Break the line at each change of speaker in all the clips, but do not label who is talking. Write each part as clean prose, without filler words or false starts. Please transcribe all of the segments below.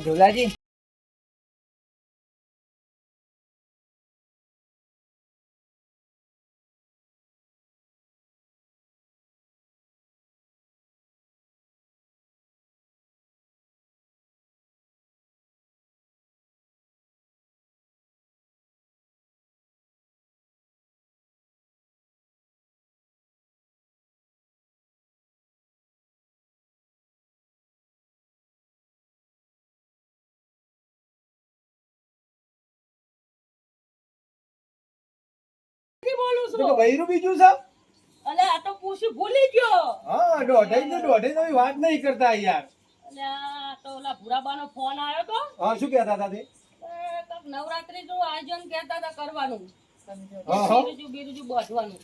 ઢોલાજી
વૈરું બીજું છે.
અલે આ તો પૂછું ભૂલી ગયો.
હા દોઢે વાત નહીં કરતા યાર.
અલે આ તો ઓલા ભુરાબાનો ફોન આવ્યો તો.
હા શું કહેતા હતા તે?
કંઈક નવરાત્રી નું આયોજન કહેતા હતા કરવાનું.
હા.
બીજું બાંધવાનું.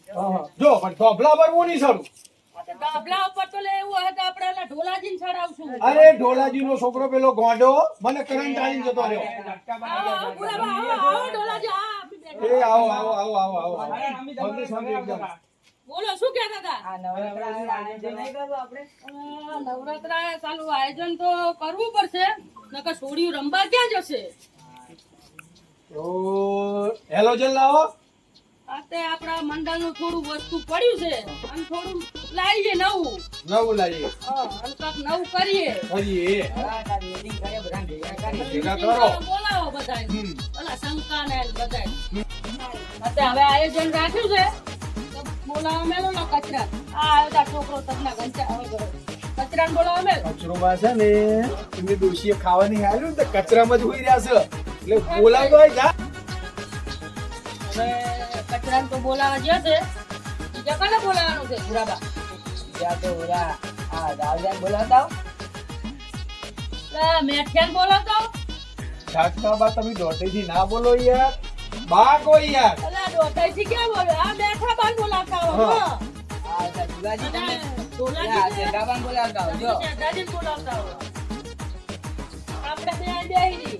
જો પણ ધોબલા ભરવું નહીં સારું.
ડાબલા ઉપર તો લે એવું હોય તો આપણે ઓલા ઢોલાજીને ચડાવશું.
અરે ઢોલાજી નો છોકરો પેલો ગોંડો મને કરંટ આવીને જતો રહ્યો.
આવો ભુરાબા, આવો ઢોલાજી, આપી બેઠા.
એ આવો. સમજી એકદમ.
બોલો શું કહેતા હતા?
આ નવરાત્રા આયોજન નહીં કરવું આપણે?
નવરાત્રા ચાલુ આયોજન તો કરવું પડશે, નકર છોડીઓ રમવા ક્યાં જશે?
તો હેલોજન લાવો.
આ તે આપણા મંડળનું થોડું વસ્તુ પડ્યું છે અને થોડું લાવીએ નવું.
નવું લાવીએ.
અને કાંઈક નવું કરીએ.
કરીએ.
હા, તારી meeting કરે, બધાને ભેગા કરી.
ભેગા કરો.
બોલાવો બધાય. ઓલા શંકા ને બધાય. હવે આયોજન રાખ્યું છે તો બોલાવો મેલો ને કચરા. આ આવ્યો તા છોકરો તબલા કચરાને બોલાવો મેલ.
કચરોમાં છે ને એમની ડોશીએ ખાવાની હાલ્યું ને તો કચરામાં જ હોઈ રહ્યા છે એટલે બોલાવતો હોય જા.
હવે કચરાને તો બોલાવા જશે, બીજા કોને બોલાવાનું છે ભુરાબા?
ત્યાં તો ઓલા આ દાવજાને બોલાવતા આવો.
મેઠિયાને બોલાવતા આવો.
ઝાટકા બા તમે દોઢેથી ના બોલો યાર. બા કોઈ યાર.
અલા ડોટાઈથી ક્યાં બોલે? આ બેઠા બાર બોલાવતા આવો.
હા.
આ ઢોલાજી તમે
ઢોલાજી ને
જગાબાને બોલાવતા આવો. જો
દાદીને બોલાવતા આવો. આપણે બે આ બેહી રહી.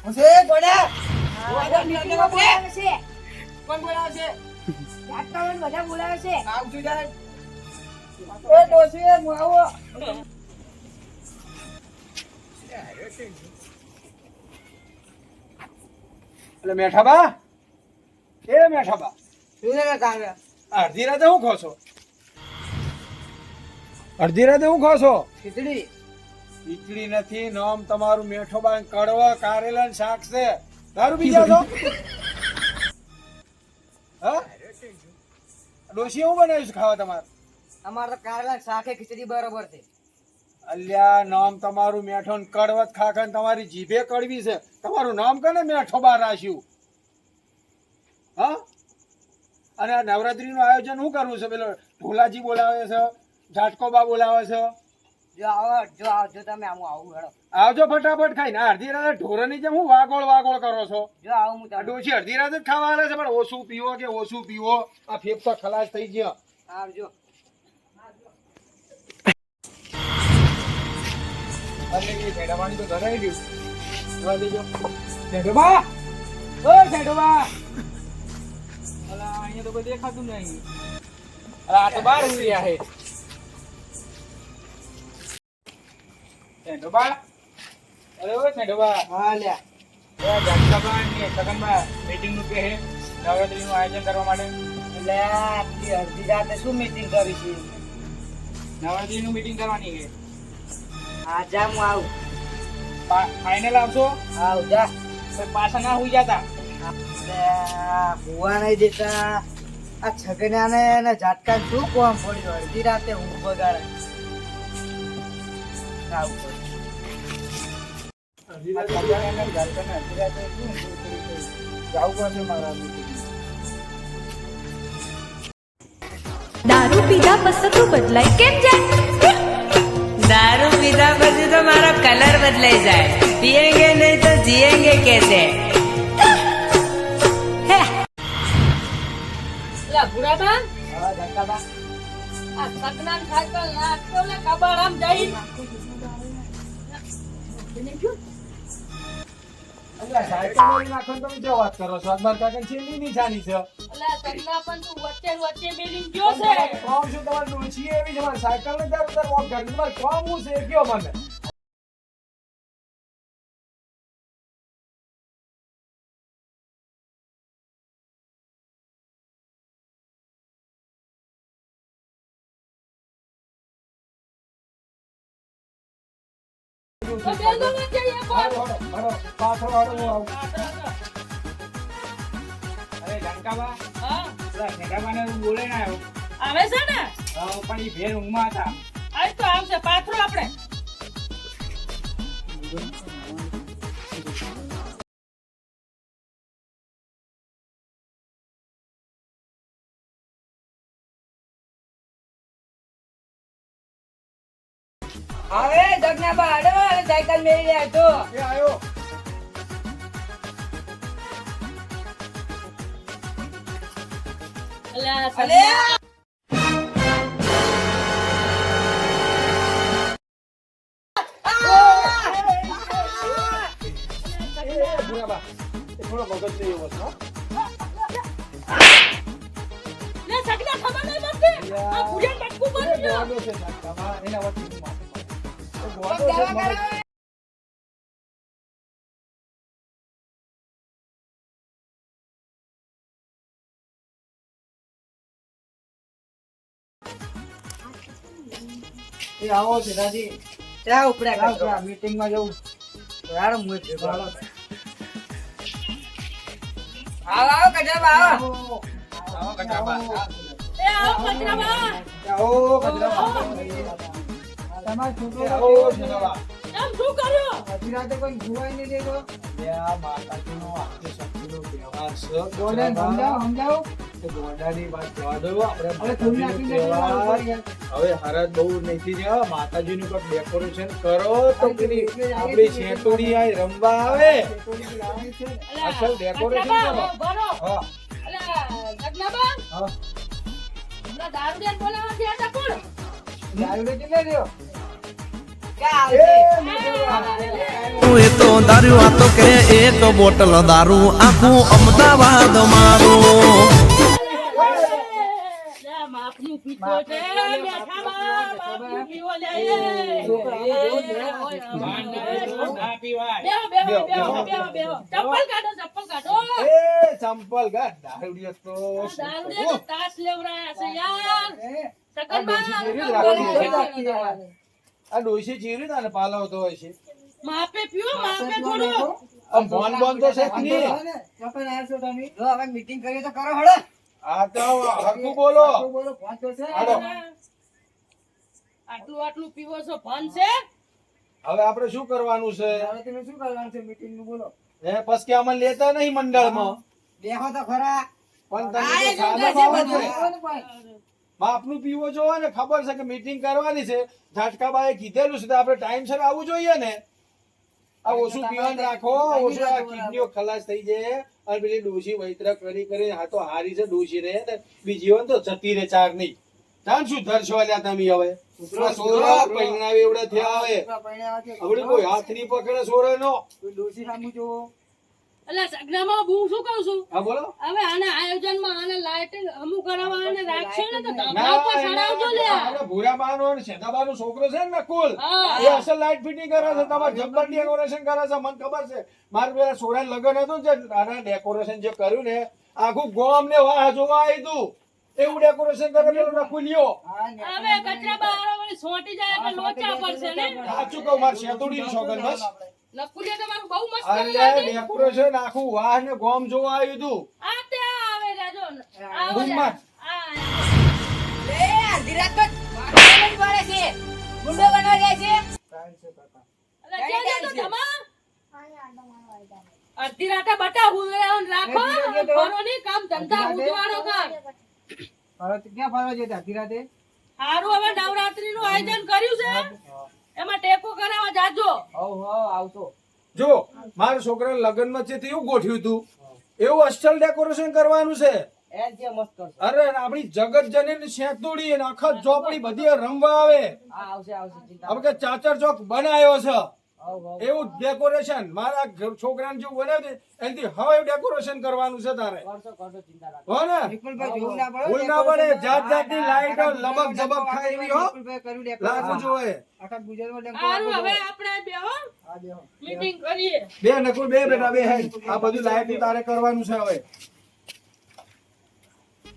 હશે ગોડા.
કોણ બોલાવે છે? ડાક્ટરોને બધા બોલાવે છે.
આવજો જા. એ ડોશી હું આવો.
એટલે મેઠાબા એ મેઠાબા
શું છે કાકા?
અડધી રાતે હું ખો છો? અડધી રાતે હું ખો છો?
ખીચડી.
ખીચડી નથી, નામ તમારું મેઠોબા કડવા કારેલા ને શાક છે. દારૂ પી જાવ છો? હા ડોશી હું બનાવ્યું છે ખાવા તમારે?
અમારે તો કારેલા શાકે ખીચડી બરોબર છે.
અલ્યા નામ તમારું મેઠો ને કડવત ખાખા ને તમારી જીભે કડવી છે. તમારું નામ કને મેઠોબા રાખ્યું? હા અને આ નવરાત્રી નું આયોજન શું કરવું છે? પેલો ઢોલાજી બોલાવે છે, ઝાટકોબા બોલાવે છે.
જો આવજો તમે. આવું હેડો.
આવજો ફટાફટ ખાઈને. આ અડધી રાતે ઢોરની જેમ હું વાગોળ કરો છો?
જો આવું હું
આ ડોશી અડધી રાતે જ ખાવા આવે છે પણ ઓછું પીવો કે ઓછું પીવો. આ ફેફસા ખલાસ થઈ ગયા.
આવજો.
ભેડાવાની તો ઘરે આવી ગયું. દેજો ભેડોબા. ઓ ભેડોબા. અલા અહીંયા તો કોઈ દેખાતું નહીં. અલા આ તો બહાર ઉઈ રહ્યા છે. ભેડોબા. અરે ઓ ભેડોબા.
હા લ્યા.
જાટકાબા ને સગનબા મીટિંગ નું કહે નવરાત્રી નું આયોજન કરવા માટે.
એટલે આટલી અડધી રાતે શું મીટિંગ કરી છે?
નવરાત્રી નું મીટિંગ કરવાની છે.
હા જા હું આવું.
ફાઇનલ આવશો?
આવ જા.
પાછા ના હોઈ જતા.
હુવા નહીં દેતા. આ છગન્યાને ને ઝાટકાને શું કોમ પડ્યું? અડધી રાતે ઊંઘ બગાડે. આવું પડ્યું.
અડધી રાતે છગન્યાને ઝાટકાને અડધી રાતે શું જવું પડશે મારા meeting.
દારૂ પીધા પછી તું બદલાય કેમ જાય?
दारू पीता પછી તો મારો કલર બદલાઈ જાય. पिएंगे नहीं तो जिएंगे कैसे?
લા ભુરાબા,
હા ઝાટકાબા.
આ સગનાન ખાતર નાખતો ને કબાડ આમ જઈ.
અલ્યા સાયકલ મારી નાખો ને તમે જો વાત કરો છો અજમાર કાકા છેલ્લી નિશાની છે
અલા સગના પણ તું વચ્ચે ને વચ્ચે મેલીને ગયો છે
કોમ શું તમારે ડોશી એવી છે મારે સાયકલ ને દર દર વોક ઘર તમારે કોમ હું છે કયો મને
તો બેનો વચ્ચે એ કોણ
હાડો પાછળ હાડો હું આવું
અરે લંકાબા
હા
પેલા ખેડાબાને હું બોલે ના આવ્યો
આવે છે ને
પણ એ ભેર ઊંઘમાં હતા
આજ તો આવશે પાથરો આપણે
હવે જગનાબા હાડો અને સાયકલ મેળી રહ્યા છો
એ આયો
અલા
અલે
બુરાબા એ થોડો મગજ નહીં એવો છે હો.
લે સગના ખબર નહીં પડતી આ ભુજન બટકું
એ
બની ગયો
ગોડો છે સાહેબ, એના વચ્ચે હું માથે પડે. એ ગોડો છે
દવા
મગજ.
કરાવો.
એ આવો છે દાદી
ત્યાં ઉપડ્યા
લાવ
કચરો.
આ મીટિંગમાં જવું
યાર હું જ ભેગો.
ચાલો.
આવો આવો કચરાબા આવો
આવો કટાબા
એ આવો કચરાબા
આવો કચરાબા.
તમારો છોકરો
એ આવો કચરાબા.
એમ શું કર્યું
અડધી રાતે કોઈ સુવાય નહીં દેતો.
એ આ માતાજીનો આખી શક્તિનો તહેવાર છે.
ગોડાને સમજાવો.
એ ગોડાની વાત જવા દો. આપણે
હવે થોડી નાખીને
માતાજીનો
દેવાનું
તહેવાર.
પડી ગયા.
હવે હરજ બહુ નથી રહ્યા માતાજીનું કંઈક ડેકોરેશન કરો તો પેલી આપણી શેતોડી આય રમવા આવે
થોડી લાવવાની છે ને.
અલા
અસલ decoration
કચરાબા,
કરો.
ભરો
હા
અલા સગનાબા
હા
હમણાં દારૂડિયાને બોલાવવા ગયા હતા કોણ
દારૂ વેચી લે રહ્યો.
ક્યાં
એ
આવશે
એ તો દારૂ આ તો કે એક બોટલ દારૂ આખું અમદાવાદ મારું
લે માફનું પીતો છે બેઠા માફનું પીવો લે
ના પીવાય
બેહો ચપ્પલ કાઢો
એ ચંપલ ગાઢ દારૂડિયો તો
દારૂડિયા તો તાસ લેવરાયા છે યાર
આ ડોશી જેવી જ રાખી છે. આ ડોશી ચીરી તાને પાલવતો હોય છે
માપે પીવો માપે થોડું
આમ બોન બોન તો છે જ નહીં.
ચોકન આવ્યા છો તમે. જો હવે meeting કરીએ તો કરો હળો.
આ તો હરખું બોલો
શું બોલો? ફોન તો છે.
હાલો.
આટલું પીવો છો ભન છે
હવે આપણે શું કરવાનું છે
હવે તમે શું કરવાનું છે meeting નું બોલો.
એ પછી કે અમને લેતા નહીં મંડળમાં
બેહો તો ખરા.
પણ તમે
આ
તો
એ
સાદા
જોતા છે
માણસ
બધું.
છો.
બેહો ને પણ.
બાપનું પીવો જોવો ને ખબર છે કે મીટિંગ કરવાની છે ઝાટકાબાએ કીધેલું છે તો આપણે ટાઈમસર આવવું જોઈએ ને આ ઓછું પીવાનું રાખો ઓછું આ કિડનીઓ ખલાસ થઈ જાય અને પેલી ડોશી વૈતરા કરી કરી આ તો હારી છે ડોશી રહે ને બીજી હોય ને તો જતી રહે ચાર નહીં જાણ શું ધરશો અલ્યા તમે હવે આ સોરા પૈણાવે એવડા થયા હવે
છોકરા પરણ્યા છે.
હવે કોઈ હાથ નહીં પકડે સોરે નો
કોઈ ડોશી સામું જોવો.
એટલે સગનામાં હું શું કહું છું
હા બોલો
હવે આને આયોજનમાં આને લાઇટિંગ અમુક કરાવવા આને રાખશે ને તો
ના,
ધબધા પર ચડાવજો લે
આપણે ભૂરાબાનો અને શેતાબાનો છોકરો છે ને નકુલ
હા.
એ અસલ લાઈટ ફિટિંગ કરે છે તમારે જબ્બર ડેકોરેશન કરે છે મને ખબર છે મારે પેલા સોરા લગન હતું જે આના ડેકોરેશન જે કર્યું ને આખું ગોમ ને વાહ જોવા આવ્યું હતું એવું ડેકોરેશન કરે પેલો નકુલિયો
હા, ને
હવે કચરા બહાર વળી સોંટી જાય એટલે લોચા પડશે ને
સાચું કહું મારે શેતુડી છોકન બસ
નકુલિયા તમારું બહુ મસ્ત
અરે
લાગે
ડેકોરેશન આખું વાહ ને ગોમ જોવા આવ્યું હતું
આ તે આવે રાજો આવો
બૂમમાં.
લે અડધી રાત તો વાઘ પડે છે ગુંડો બનવા જાય છે
કાંઈ છે કાકા.
અડધી રાતે બટા હુંરાવન રાખો
અડધી રાતે તો-
ફરો નહીં કામ ધંધા
અડધી રાતે-
ઉજવાડો કર
ક્યાં ફરવા જતા અડધી રાતે?
હારું હવે નવરાત્રી નું આયોજન કર્યું છે એમાં ટેકો કરાવવા જાજો
હવ આવતો.
જો મારા છોકરા લગ્નમાં છે તે એવું ગોઠવ્યું હતું એવું અસલ ડેકોરેશન કરવાનું છે
એ જે મસ્ત કરશે.
અરે આપણી જગત જનની શેતુડી અને આખા ચોપડી બધી રમવા આવે
હા, આવશે ચિંતા.
હવે કે ચાચર ચોક બનાવ્યો છે એવું ડેકોરેશન મારા છોકરાને જેવું બનાવે છે, એનાથી હવે ડેકોરેશન કરવાનું છે તારે હો ને
વિપુલભાઈ જોવું ના પડે
ભૂલ ના પડે જાત જાતની લાઈટો લબક જબક થાય એવી હો
વિપુલભાઈ કર્યું decoration.
લાગુ જોઈએ
આખા ગુજરાતમાં ડંકો
સારું,
વાગવો
હવે
જોઈએ.
આપણે બેહો
હા, બેહો.
મીટિંગ કરીએ.
બે નકુલ બે બેટા બે હેડ આ બધું લાઈટ તારે કરવાનું છે હવે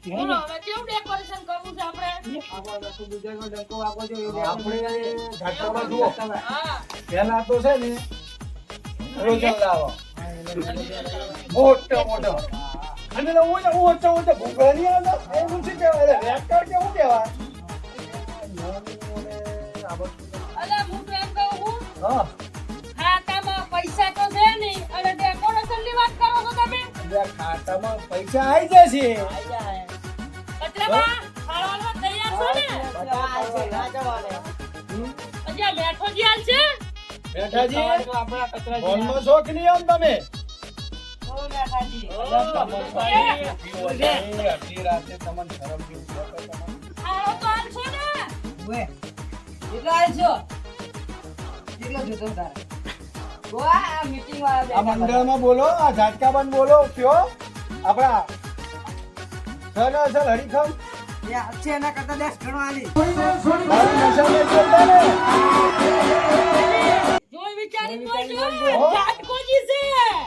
બોલો, હવે કેવું ડેકોરેશન કરવું છે આપણે?
આખા ગુજરાતમાં ડંકો વાગવો જોઈએ એવું
આપણે
decoration.
ઝાટકામાં જુઓ
હા,
પેલા તો છે ને રોજલ લાવો મોટો મોટો અને ઊંચો ભૂગોળી આવે એવું શું કહેવાય રેડ કાર્ડ કેવું કહેવાય
અલા, હું તો એમ કહું છું,
હા
ખાતામાં પૈસા તો છે નહીં અને ડેકોરેશનની વાત કરો છો તમે?
એટલે ખાતામાં પૈસા આવી જશે
કચરામાં ફાળવાનો તૈયાર છો ને? હજી આ બેઠો જ હાલ છે?
બેઠાજી ફોનમાં શોખ નહીં આમ તમે અડધી રાતે તમને શરમ જેવું છે તો તમને
ફાળો તો હાલ છો ને?
ઉભે.
કેટલો આલશો?
કેટલો જોતો તારે?
વાહ, આ meeting વાળા
આ
બેઠા
મંડળમાં બોલો આ ઝાટકાબાન બોલો કયો આપણા સર સર હરીખમ
એ આ છે એના કરતા 10 ગણો આલી.
મારી નશા નહીં બોલતા ને
જોઈ વિચારીને બોલજો.
હો.
ઝાટકોજી છે.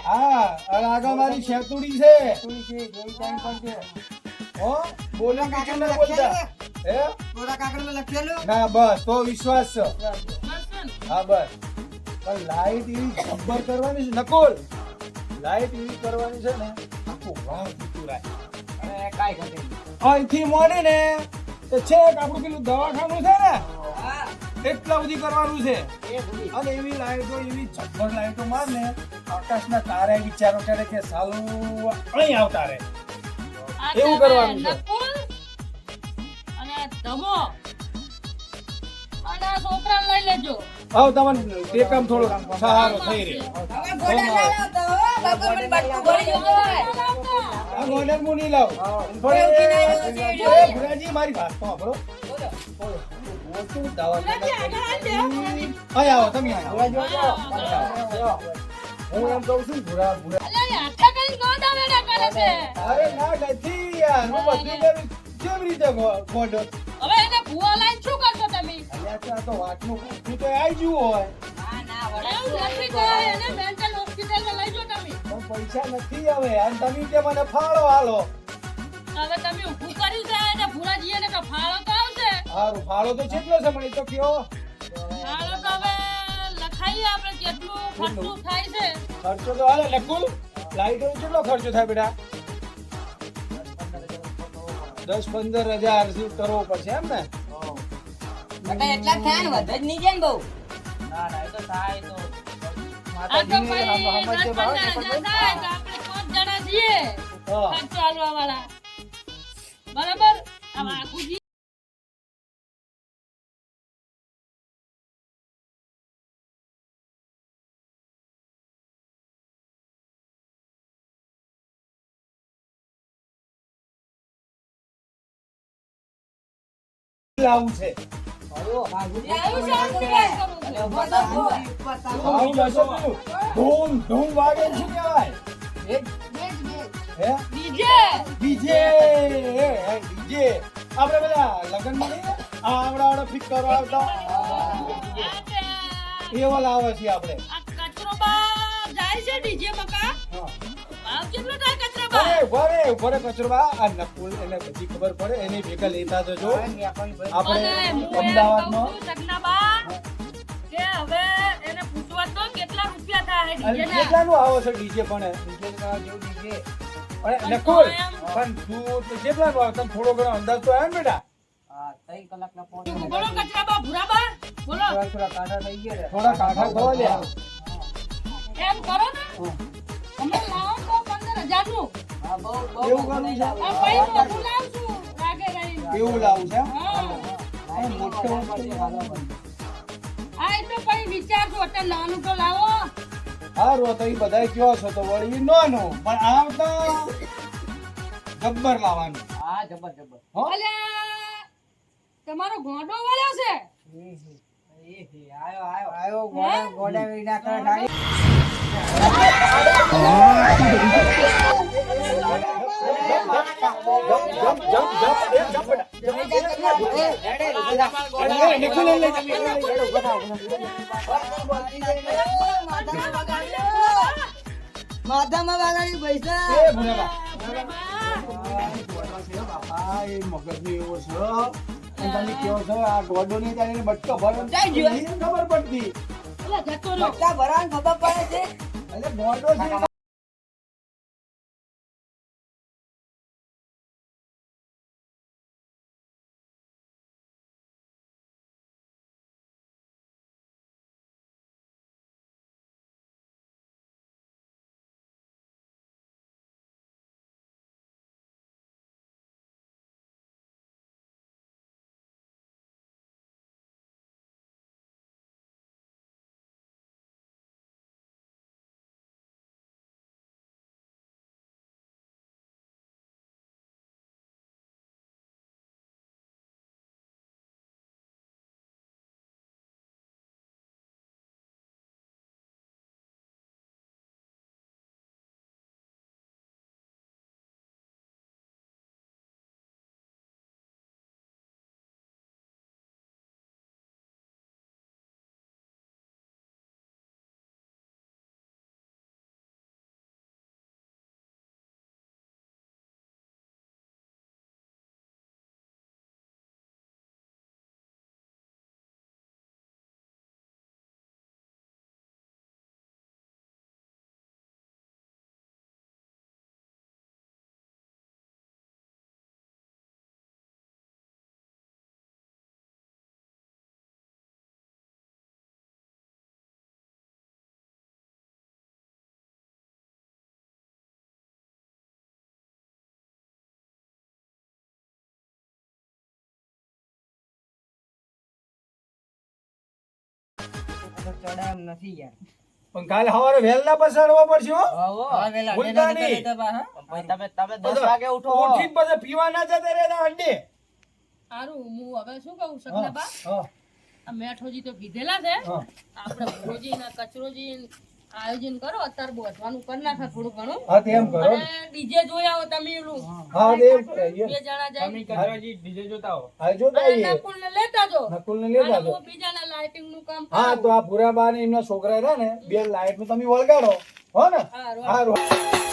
હા અને આગળ મારી શેતુડી છે
થોડી છે, જોઈ ટાઈમ પણ છે.
હો બોલે કાકા
કાગળમાં
બોલતા
લખેલું?
હે
કોરા કાગળમાં લખેલું?
ના બસ તો વિશ્વાસ છે
બસ ને.
હા બસ પણ લાઈટ એવી ખબર કરવાની છે નકુલ લાઈટ એવી કરવાની છે ને આખું વાવ પૂરાય
અને કાંઈ ઘટે નહીં.
અહીંથી મોડી ને તો છેક આપણું પેલું દવાખાનું છે ને એટલા બધી કરવાનું છે અને એવી લાઈટો એવી ઝગમગ લાઈટો માર ને આકાશના તારે વિચારો કરે કે સાલું અહીં આવતા રહે
આ
એવું
તમે
કરવાનું છે.
નકુલ અને ધમો અને આ છોકરાને લઈ લેજો.
આવ તમને ટેકમ થોડો સહારો થઈ રહે
હવે ગોડા ના લાવતા હો, બાપા મને બટકું ભરી જતો હોય.
આ મોડેલ હું નહીં લાવ ભુરાજી મારી વાત તો સાંભળો ઓછું દવા
ગુલાબજી, આગળ હાલ દે.
અહીં આવો તમે અહીં આવો. હું એમ કહું છું ભુરા ભુરા
અલા, એ હાથે કરીને ગોળ દાવેડા કરે છે.
અરે ના નથી યાર હું બધું કરું કેવી રીતે ગોડો
હવે એને ભૂવા લાઈન શું કરશો તમે?
અલ્યા તો આ તો વાતનું પૂછ્યું તો આવી ગયું હોય
ના, ના,
એવું
વડા
નથી કહે, એને મેન્ટલ હોસ્પિટલમાં લઈ જાઓ તમે.
પણ પૈસા નથી હવે અને તમે કે મને ફાળો હાલો
હવે તમે ઊભું કર્યું છે અને ભૂરાજીએ તો ફાળો તો આવશે.
સારું ફાળો તો કેટલો છે મને એ તો કયો
ફાળો તો હવે લખાઈએ આપણે કેટલું ખર્ચું થાય છે.
ખર્ચો તો હાલે નકુલ લાઈટો કેટલો ખર્ચો થાય બેટા 10-15 હજાર શું કરવો પડશે એમ ને
બટા એટલા જ થાય ને, વધે જ નહીં જાય ને બહુ.
આ તો ભાઈ
માતાજીની
10-15 હજાર થાય તો આપણે 5 જણા છીએ
હા
ખર્ચો આલવા વાળા. બરાબર? હવે આખુજી
લાવું છે
આવ્યું છે આપણું વાત કરવું છે.
આવું જશે પેલું ધૂમ ધૂમ વાગે ને શું કહેવાય હે
ડીજે
ડીજે ડીજે આપણે પેલા લગ્નમાં નહીં આવડા ફિટ કરવા આવતા એવા લાવે છે આપણે
આ કચરો બા જાય છે ડીજે મકા.
હા.
ભાવ કેટલો થાય કચરા બા?
ભરે કચરવા આ નકુલ એને બધી ખબર પડે એને ભેગા લેતા જજો
અને
આપણે
હું એમ કહું
અમદાવાદમાં
છું સગનાબા કે હવે એને પૂછવા દો કેટલા રૂપિયા થાય
અને
ડીજે ના.
કેટલાનું આવે છે ડીજે પણ અને નકુલ પણ તું તો કેટલાનું આવે તને થોડો ઘણો અંદાજ તો આવે ને બેટા
બોલો કચરા બા ભૂરાબા બોલો
થોડા કાંઠા ખવા લ્યા
એમ કરો ને અમે લાવો તો 15,000 નું.
એવું કરવું છે
આ પૈ મોટું લાવશું રાગે રહી.
એવું લાવું છે
હા
આ મોટો
આ એ તો પૈ વિચારજો અત્યારે નાનું તો લાવો.
હારું તો એ બધા કયો છો તો વળી નાનું પણ આમ તો ગબ્બર લાવવાનું હો
અલ્યા તમારો ગોંડો વાળો છે
આયો ગોડા વિના કરે ડાળી. માથામાં વાગાડી પૈસા.
બાપા, એ મગજની એવો છે. અને તમે કહો છો આ ગોડો ની તારીને બટકો ભરો ને
જાય ગયો.
નહીં ખબર પડતી.
એટલે જતો રહ્યો.
બચ્ચા ભરાવાની ખબર પડે છે.
એટલે ગોડો છે.
ચડાય એમ નથી યાર.
પણ કાલે સવારે વહેલા પસાડવા પડશે હો.
હા, વેલા
ભૂલતા
ડેડા
નહીં.
જતા રહેતા પા, હા? તમે 10
બધા
વાગે ઉઠો.
ઉઠીને પછી પીવા ના જતા રહેતા અંડે.
હારું, હું હવે શું કહું સગનાબા?
હા,
આ મેઠોજી તો કીધેલા છે
હા.
આપણે ભોજી ને કચરોજી આયોજન કરો અત્યારે બોધવાનું કરી નાખે થોડું ઘણું
હા, તેમ કરો ને.
અને ડીજે જોઈ આવો તમે એલું
હા, તેમ કરીએ.
બે જણા જાય
તમે કચરાજી ડીજે જોતા હો.
હા, જોતા
અને
આવીએ.
નકુલ ને લેતા જો
નકુલને લેતા
અને
જો.
હું બીજાના લાઇટિંગ નું કામ
હા,
કરું.
તો આ ભૂરા બા ને એમના છોકરા રહ્યા ને બે લાઈટ નું તમે વળગાડો હો ને.
હારું.
હારું.